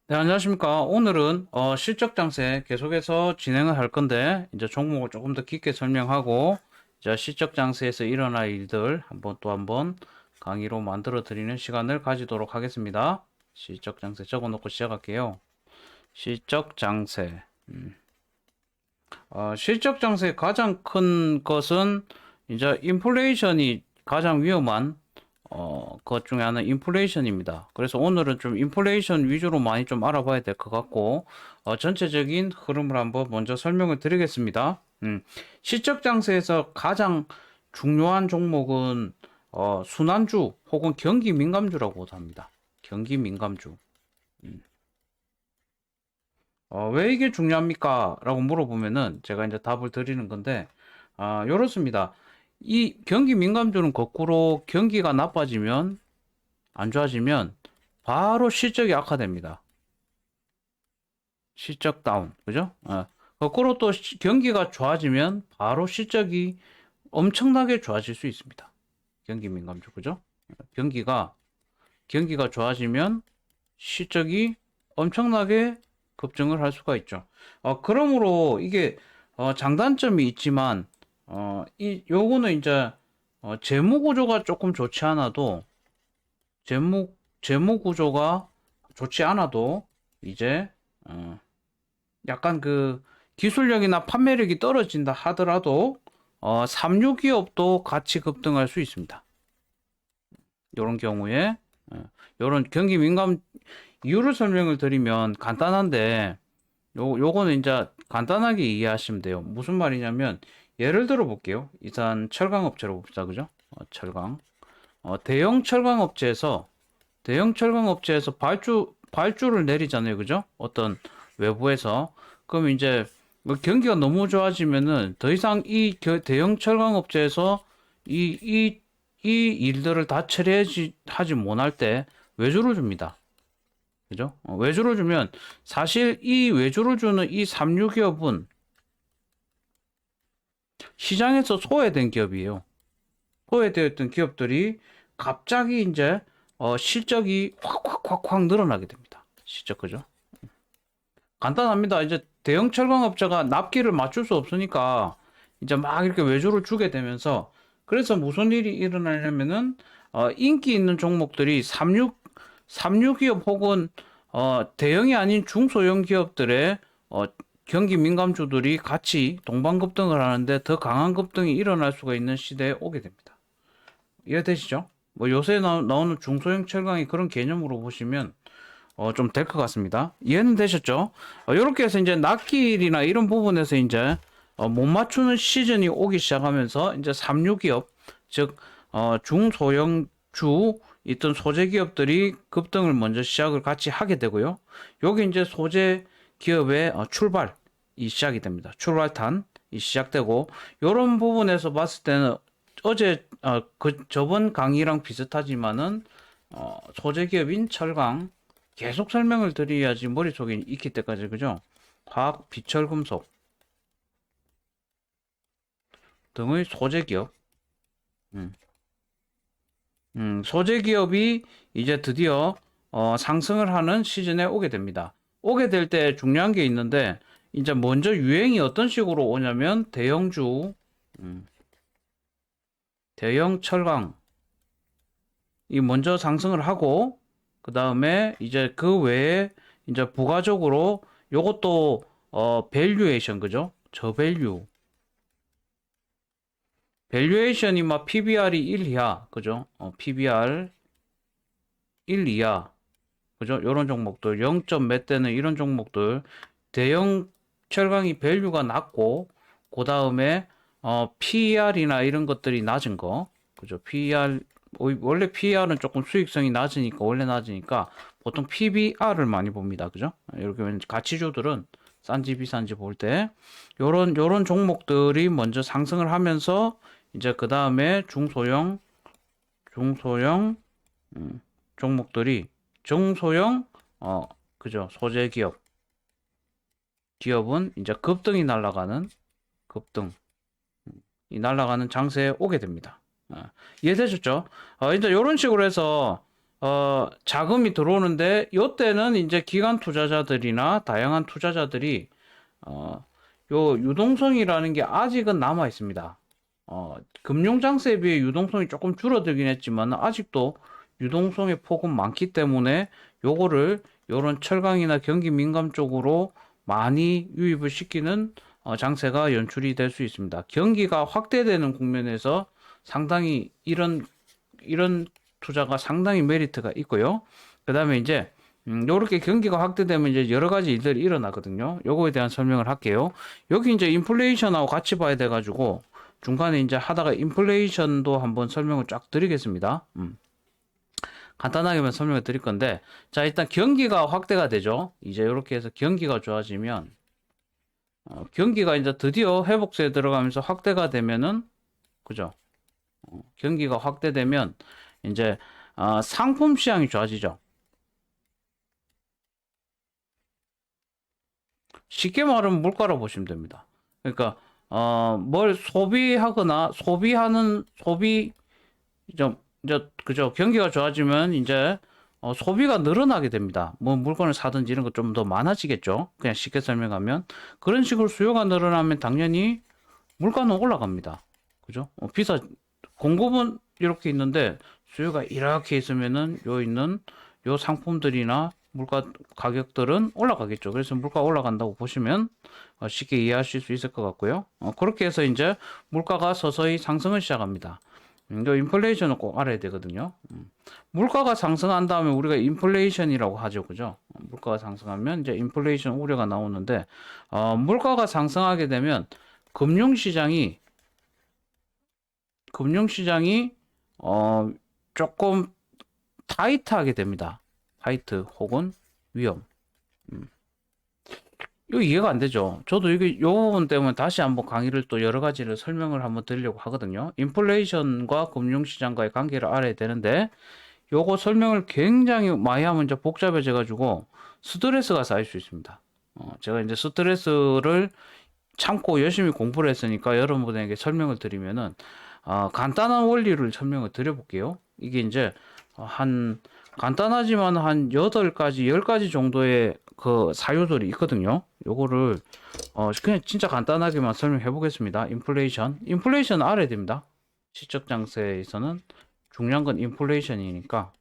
네, 안녕하십니까. 오늘은 실적 장세 계속해서 진행을 할 건데, 이제 종목을 조금 더 깊게 설명하고, 이제 실적 장세에서 일어날 일들 한번 강의로 만들어 드리는 시간을 가지도록 하겠습니다. 실적 장세 적어 놓고 시작할게요. 실적 장세. 실적 장세의 가장 큰 것은 이제 인플레이션이 가장 위험한 것 중에 하나는 인플레이션입니다. 그래서 오늘은 좀 인플레이션 위주로 많이 좀 알아봐야 될 것 같고, 전체적인 흐름을 한번 먼저 설명을 드리겠습니다. 실적 장세에서 가장 중요한 종목은 순환주 혹은 경기 민감주라고 합니다. 경기 민감주. 왜 이게 중요합니까? 라고 물어보면은 제가 이제 답을 드리는 건데, 요렇습니다. 이 경기 민감주는 거꾸로 경기가 나빠지면, 안 좋아지면 바로 실적이 악화됩니다. 실적 다운. 그죠? 거꾸로 또 경기가 좋아지면 바로 실적이 엄청나게 좋아질 수 있습니다. 경기 민감주. 그죠? 경기가, 경기가 좋아지면 실적이 엄청나게 급증을 할 수가 있죠. 그러므로 이게 장단점이 있지만 요거는 이제 재무 구조가 조금 좋지 않아도 재무 구조가 좋지 않아도 이제 약간 그 기술력이나 판매력이 떨어진다 하더라도 삼류 기업도 같이 급등할 수 있습니다. 이런 경우에 이런 경기 민감 이유를 설명을 드리면 간단한데 요거는 이제 간단하게 이해하시면 돼요. 무슨 말이냐면 예를 들어 볼게요. 이산 철강 업체로 봅시다. 그죠? 철강. 대형 철강 업체에서 발주를 내리잖아요. 그죠? 어떤 외부에서. 그럼 이제 뭐 경기가 너무 좋아지면은 더 이상 대형 철강 업체에서 이 일들을 다 하지 못할 때 외주를 줍니다. 그죠? 외주를 주면 사실 이 외주를 주는 이 삼류 기업은 시장에서 소외된 기업이에요. 소외되었던 기업들이 갑자기 이제 실적이 확 늘어나게 됩니다. 실적 그죠? 간단합니다. 이제 대형 철강업체가 납기를 맞출 수 없으니까 이제 막 이렇게 외주를 주게 되면서 그래서 무슨 일이 일어나냐면은 인기 있는 종목들이 삼류 기업 혹은 대형이 아닌 중소형 기업들의 경기 민감주들이 같이 동반 급등을 하는데 더 강한 급등이 일어날 수가 있는 시대에 오게 됩니다. 이해되시죠? 뭐 요새 나오는 중소형 철강이 그런 개념으로 보시면 좀 될 것 같습니다. 이해는 되셨죠? 이렇게 해서 이제 납기일이나 이런 부분에서 이제 못 맞추는 시즌이 오기 시작하면서 이제 삼류 기업, 즉 중소형주 있던 소재 기업들이 급등을 먼저 시작을 같이 하게 되고요. 여기 이제 소재 기업의 출발이 시작이 됩니다. 출발탄이 시작되고 이런 부분에서 봤을 때는 어제 그 저번 강의랑 비슷하지만은 소재 기업인 철강 계속 설명을 드려야지 머릿속에 익힐 때까지, 그죠? 화학, 비철, 금속 등의 소재 기업, 음, 소재 기업이 이제 드디어 상승을 하는 시즌에 오게 됩니다. 오게 될 때 중요한 게 있는데, 이제 먼저 유행이 어떤 식으로 오냐면, 음, 대형 철강이 먼저 상승을 하고, 그 다음에 이제 그 외에 이제 부가적으로 요것도 밸류에이션, 그죠? 저밸류 밸류에이션이 막 PBR이 1 이하, 그죠? PBR 1 이하, 그죠? 이런 종목들, 0점 몇 대는 이런 종목들, 대형 철강이 밸류가 낮고, 그 다음에 PER이나 이런 것들이 낮은 거, 그죠? PER 원래 PER은 조금 수익성이 낮으니까 원래 낮으니까 보통 PBR을 많이 봅니다, 그죠? 이렇게 가치주들은 싼지 비싼지 볼 때, 요런 종목들이 먼저 상승을 하면서 이제 그 다음에 중소형 종목들이 중소형 그죠 소재 기업은 이제 급등이 날아가는 장세에 오게 됩니다. 이해되셨죠? 이제 이런 식으로 해서 자금이 들어오는데 요때는 이제 기관 투자자들이나 다양한 투자자들이 요 유동성이라는 게 아직은 남아 있습니다. 금융 장세에 비해 유동성이 조금 줄어들긴 했지만 아직도 유동성의 폭은 많기 때문에 요거를 요런 철강이나 경기 민감 쪽으로 많이 유입을 시키는 장세가 연출이 될 수 있습니다. 경기가 확대되는 국면에서 상당히 이런 투자가 상당히 메리트가 있고요. 그 다음에 이제 요렇게 경기가 확대되면 이제 여러 가지 일들이 일어나거든요. 요거에 대한 설명을 할게요. 여기 이제 인플레이션하고 같이 봐야 돼 가지고 중간에 이제 하다가 인플레이션도 한번 설명을 쫙 드리겠습니다. 간단하게만 설명을 드릴 건데, 자, 일단 경기가 확대가 되죠. 이제 이렇게 해서 경기가 좋아지면, 경기가 이제 드디어 회복세에 들어가면서 확대가 되면은, 그죠? 경기가 확대되면, 이제, 상품 시장이 좋아지죠. 쉽게 말하면 물가로 보시면 됩니다. 그러니까, 뭘 소비하거나, 좀, 이제, 그죠. 경기가 좋아지면 이제, 소비가 늘어나게 됩니다. 뭐 물건을 사든지 이런 거 좀 더 많아지겠죠. 그냥 쉽게 설명하면. 그런 식으로 수요가 늘어나면 당연히 물가는 올라갑니다. 그죠? 공급은 이렇게 있는데 수요가 이렇게 있으면은 요 상품들이나 물가 가격들은 올라가겠죠. 그래서 물가 올라간다고 보시면 쉽게 이해하실 수 있을 것 같고요. 그렇게 해서 이제 물가가 서서히 상승을 시작합니다. 요 인플레이션을 꼭 알아야 되거든요. 물가가 상승한 다음에 우리가 인플레이션이라고 하죠. 그죠? 물가가 상승하면 이제 인플레이션 우려가 나오는데, 물가가 상승하게 되면 금융시장이, 금융시장이, 조금 타이트하게 됩니다. 타이트 혹은 위험. 이거 이해가 안 되죠. 저도 이게 요 부분 때문에 다시 한번 강의를 또 여러 가지를 설명을 한번 드리려고 하거든요. 인플레이션과 금융시장과의 관계를 알아야 되는데, 요거 설명을 굉장히 많이 하면 이제 복잡해져 가지고 스트레스가 쌓일 수 있습니다. 제가 이제 스트레스를 참고 열심히 공부를 했으니까 여러분에게 설명을 드리면은 간단한 원리를 설명을 드려볼게요. 이게 이제 간단하지만 한 8가지, 10가지 정도의 그 사유들이 있거든요. 요거를 그냥 진짜 간단하게만 설명해 보겠습니다. 인플레이션 알아야 됩니다. 시적 장세에서는 중요한 건 인플레이션이니까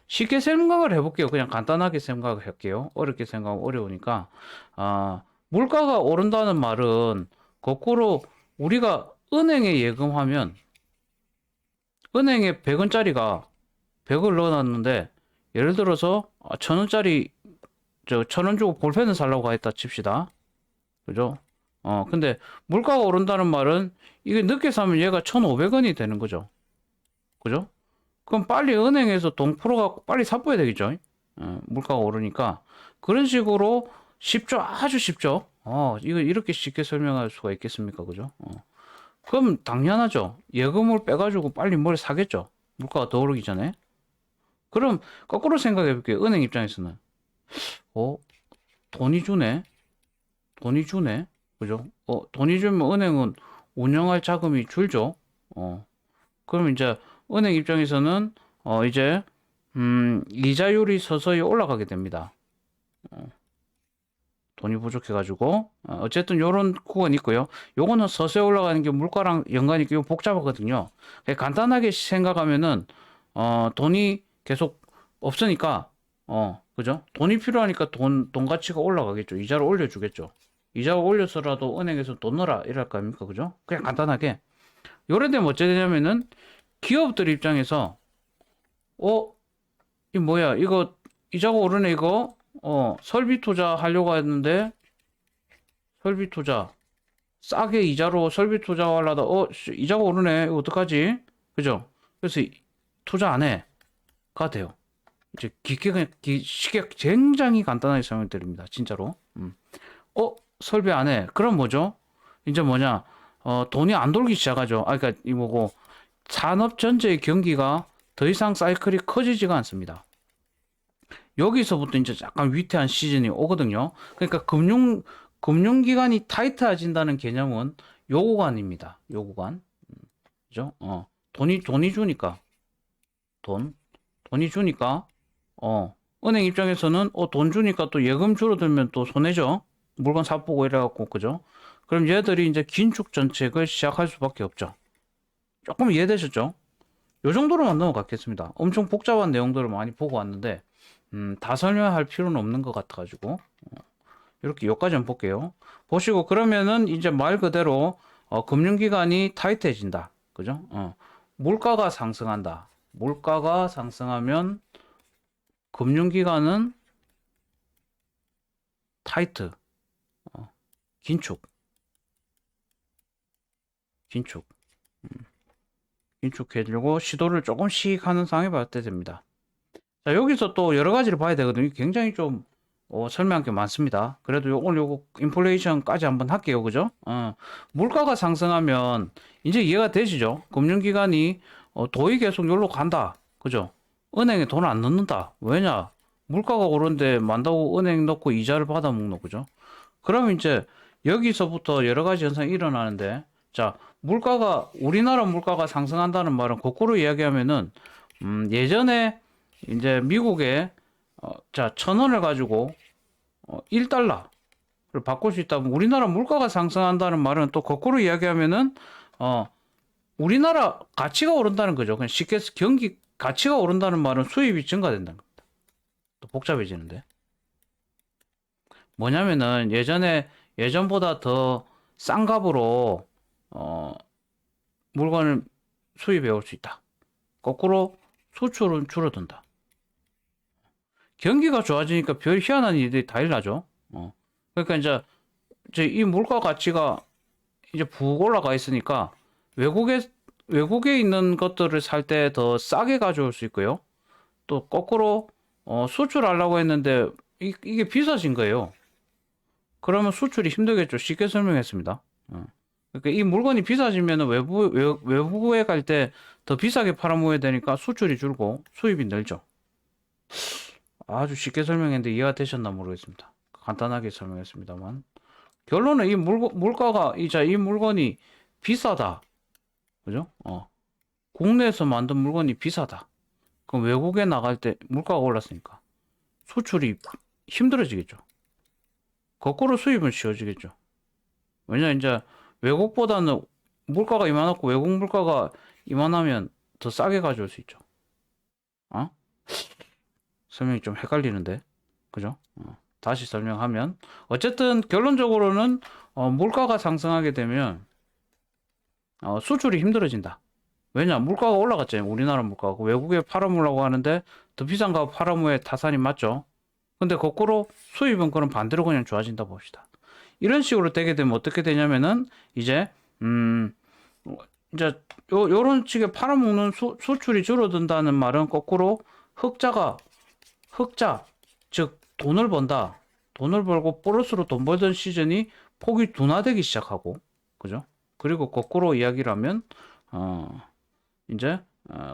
쉽게 생각을 해볼게요. 그냥 간단하게 생각을 할게요. 어렵게 생각하면 어려우니까 물가가 오른다는 말은 거꾸로 우리가 은행에 예금하면 은행에 100원짜리가 100을 넣어놨는데 예를 들어서 1000원짜리 1000원 주고 볼펜을 살라고 했다 칩시다. 그죠? 근데 물가가 오른다는 말은 이게 늦게 사면 얘가 1,500원이 되는 거죠. 그죠? 그럼 빨리 은행에서 돈 풀어갖고 빨리 사버야 되겠죠? 물가가 오르니까. 그런 식으로 쉽죠? 아주 쉽죠? 이거 이렇게 쉽게 설명할 수가 있겠습니까? 그죠? 그럼 당연하죠. 예금을 빼가지고 빨리 뭘 사겠죠? 물가가 더 오르기 전에. 그럼 거꾸로 생각해 볼게요. 은행 입장에서는. 어, 돈이 주네? 돈이 주네? 그죠? 돈이 주면 은행은 운영할 자금이 줄죠? 그럼 이제 은행 입장에서는 이제 이자율이 서서히 올라가게 됩니다. 돈이 부족해가지고 어쨌든 요런 구간이 있고요. 요거는 서서히 올라가는 게 물가랑 연관이 있고 복잡하거든요. 간단하게 생각하면은 돈이 계속 없으니까 그죠? 돈이 필요하니까 돈 가치가 올라가겠죠. 이자를 올려주겠죠. 이자를 올려서라도 은행에서 돈 넣어라 이럴 거 아닙니까? 그죠? 그냥 간단하게 요래 되면 어째 되냐면은 기업들 입장에서 이 뭐야 이거 이자가 오르네 이거 설비 투자 하려고 했는데 설비 투자 싸게 이자로 설비 투자 하려다 이자가 오르네 이거 어떡하지? 그죠? 그래서 투자 안 해. 가 돼요. 이제 깊게 그냥 쉽게 굉장히 간단하게 설명드립니다. 진짜로. 설비 안 해. 그럼 뭐죠? 이제 뭐냐? 돈이 안 돌기 시작하죠. 그러니까 이 뭐고 산업 전체의 경기가 더 이상 사이클이 커지지가 않습니다. 여기서부터 이제 약간 위태한 시즌이 오거든요. 그러니까 금융기관이 타이트해진다는 개념은 요 구간입니다. 요 구간. 그죠? 돈이 주니까. 돈이 주니까, 은행 입장에서는, 돈 주니까 또 예금 줄어들면 또 손해죠. 물건 사보고 이래갖고, 그죠? 그럼 얘들이 이제 긴축 정책을 시작할 수밖에 없죠. 조금 이해되셨죠? 요 정도로만 넘어가겠습니다. 엄청 복잡한 내용들을 많이 보고 왔는데, 다 설명할 필요는 없는 것 같아가지고, 이렇게 여기까지 한번 볼게요. 보시고, 그러면은 이제 말 그대로, 금융기관이 타이트해진다. 그죠? 물가가 상승한다. 물가가 상승하면 금융기관은 타이트, 긴축, 긴축, 긴축해지려고 시도를 조금씩 하는 상황이 발생됩니다 됩니다. 자, 여기서 또 여러 가지를 봐야 되거든요. 굉장히 좀 설명할 게 많습니다. 그래도 오늘 요거 인플레이션까지 한번 할게요. 그죠? 물가가 상승하면 이제 이해가 되시죠? 금융기관이 도이 계속 여기로 간다. 그죠? 은행에 돈 안 넣는다. 왜냐? 물가가 오른데 만다고 은행 넣고 이자를 받아 먹노. 그죠? 그럼 이제 여기서부터 여러 가지 현상이 일어나는데, 자, 우리나라 물가가 상승한다는 말은 거꾸로 이야기하면은, 예전에 이제 미국에, 자, 1,000원을 가지고, 1달러를 바꿀 수 있다면 우리나라 물가가 상승한다는 말은 또 거꾸로 이야기하면은, 우리나라 가치가 오른다는 거죠. 그냥 쉽게 해서 경기 가치가 오른다는 말은 수입이 증가된다는 겁니다. 또 복잡해지는데. 뭐냐면은 예전보다 더 싼 값으로 물건을 수입해 올 수 있다. 거꾸로 수출은 줄어든다. 경기가 좋아지니까 별 희한한 일들이 다 일어나죠. 그러니까 이제 이 물가 가치가 이제 푹 올라가 있으니까 외국에 있는 것들을 살 때 더 싸게 가져올 수 있고요. 또 거꾸로 수출하려고 했는데 이게 비싸진 거예요. 그러면 수출이 힘들겠죠. 쉽게 설명했습니다. 그러니까 이 물건이 비싸지면 외부에 갈 때 더 비싸게 팔아먹어야 되니까 수출이 줄고 수입이 늘죠. 아주 쉽게 설명했는데 이해가 되셨나 모르겠습니다. 간단하게 설명했습니다만. 결론은 이 물건이 비싸다. 그죠? 국내에서 만든 물건이 비싸다. 그럼 외국에 나갈 때 물가가 올랐으니까 수출이 힘들어지겠죠. 거꾸로 수입은 쉬워지겠죠. 왜냐, 이제 외국보다는 물가가 이만하고 외국 물가가 이만하면 더 싸게 가져올 수 있죠. 설명이 좀 헷갈리는데. 그죠? 다시 설명하면. 어쨌든 결론적으로는 물가가 상승하게 되면 수출이 힘들어진다. 왜냐? 물가가 올라갔잖아요. 우리나라 물가가. 외국에 팔아먹으려고 하는데 더 비싼 값 팔아먹어야 타산이 맞죠? 근데 거꾸로 수입은 그럼 반대로 그냥 좋아진다 봅시다. 이런 식으로 되게 되면 어떻게 되냐면은 이제 이제 요런 식의 팔아먹는 수출이 줄어든다는 말은 거꾸로 흑자 즉 돈을 번다. 돈을 벌고 플러스로 돈 벌던 시즌이 폭이 둔화되기 시작하고 그죠? 그리고 거꾸로 이야기를 하면 이제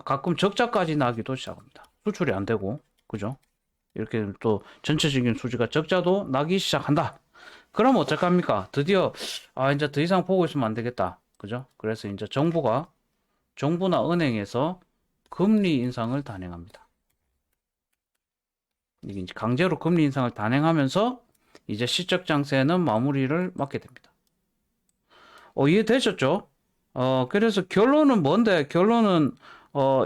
가끔 적자까지 나기도 시작합니다. 수출이 안 되고 그죠? 이렇게 또 전체적인 수지가 적자도 나기 시작한다. 그럼 어떡합니까? 드디어 이제 더 이상 보고 있으면 안 되겠다. 그죠? 그래서 이제 정부나 은행에서 금리 인상을 단행합니다. 이게 이제 강제로 금리 인상을 단행하면서 이제 시적 장세는 마무리를 맞게 됩니다. 이해되셨죠? 그래서 결론은 뭔데? 결론은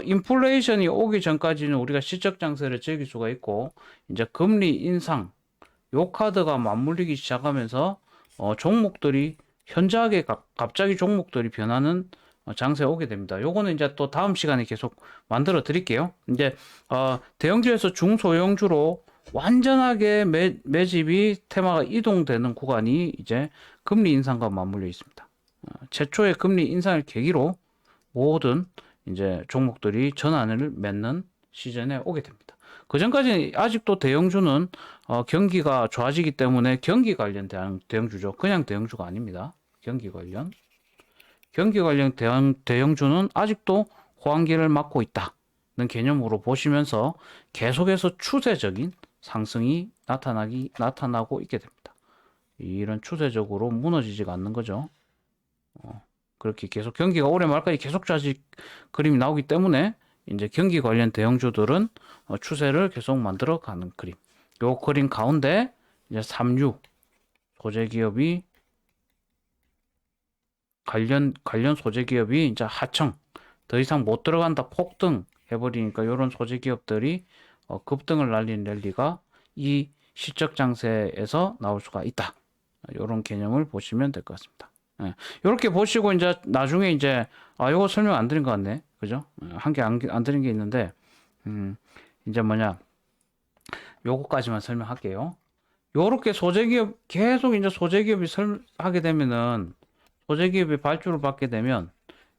인플레이션이 오기 전까지는 우리가 시적 장세를 즐길 수가 있고 이제 금리 인상 요 카드가 맞물리기 시작하면서 종목들이 현저하게 갑자기 종목들이 변하는 장세에 오게 됩니다. 요거는 이제 또 다음 시간에 계속 만들어 드릴게요. 이제 대형주에서 중소형주로 완전하게 매집이 테마가 이동되는 구간이 이제 금리 인상과 맞물려 있습니다. 최초의 금리 인상을 계기로 모든 이제 종목들이 전환을 맺는 시즌에 오게 됩니다. 그 전까지는 아직도 대형주는 경기가 좋아지기 때문에 경기 관련 대형주죠. 그냥 대형주가 아닙니다. 경기 관련 대형주는 아직도 호황기를 맞고 있다는 개념으로 보시면서 계속해서 추세적인 상승이 나타나고 있게 됩니다. 이런 추세적으로 무너지지가 않는 거죠. 그렇게 계속 경기가 올해 말까지 계속 좋아질 그림이 나오기 때문에 이제 경기 관련 대형주들은 추세를 계속 만들어 가는 그림. 요 그림 가운데 이제 36 소재 기업이 관련 소재 기업이 이제 하청 더 이상 못 들어간다 폭등 해버리니까 이런 소재 기업들이 급등을 날린 랠리가 이 실적 장세에서 나올 수가 있다. 이런 개념을 보시면 될 것 같습니다. 예. 이렇게 보시고 이제 나중에 이제 이거 설명 안 드린 것 같네, 그죠? 한 개 안 드린 게 있는데 이제 뭐냐 요거까지만 설명할게요. 요렇게 소재기업 계속 이제 소재기업이 하게 되면은 소재기업이 발주를 받게 되면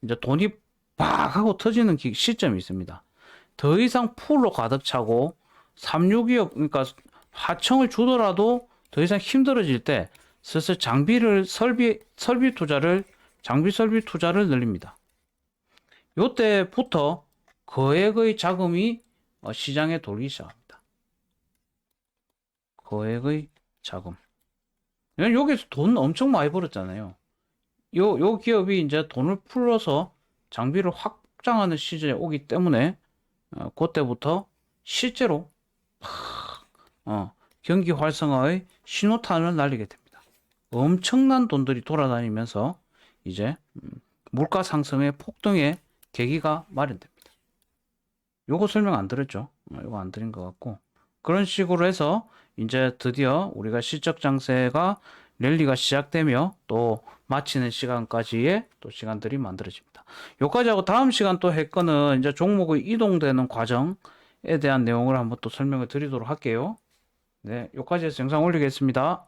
이제 돈이 팍 하고 터지는 시점이 있습니다. 더 이상 풀로 가득 차고 36기업 그러니까 하청을 주더라도 더 이상 힘들어질 때 슬슬 설비 투자를 장비 설비 투자를 늘립니다. 요때부터 거액의 자금이 시장에 돌기 시작합니다. 거액의 자금. 여기서 돈 엄청 많이 벌었잖아요. 요 기업이 이제 돈을 풀어서 장비를 확장하는 시즌에 오기 때문에 그때부터 실제로 경기 활성화의 신호탄을 날리게 됩니다. 엄청난 돈들이 돌아다니면서 이제 물가 상승의 폭등의 계기가 마련됩니다. 요거 설명 안 드렸죠? 요거 안 드린 것 같고 그런 식으로 해서 이제 드디어 우리가 실적 장세가 랠리가 시작되며 또 마치는 시간까지의 또 시간들이 만들어집니다. 요까지 하고 다음 시간 또 할 거는 이제 종목의 이동되는 과정에 대한 내용을 한번 또 설명을 드리도록 할게요. 네, 요까지 해서 영상 올리겠습니다.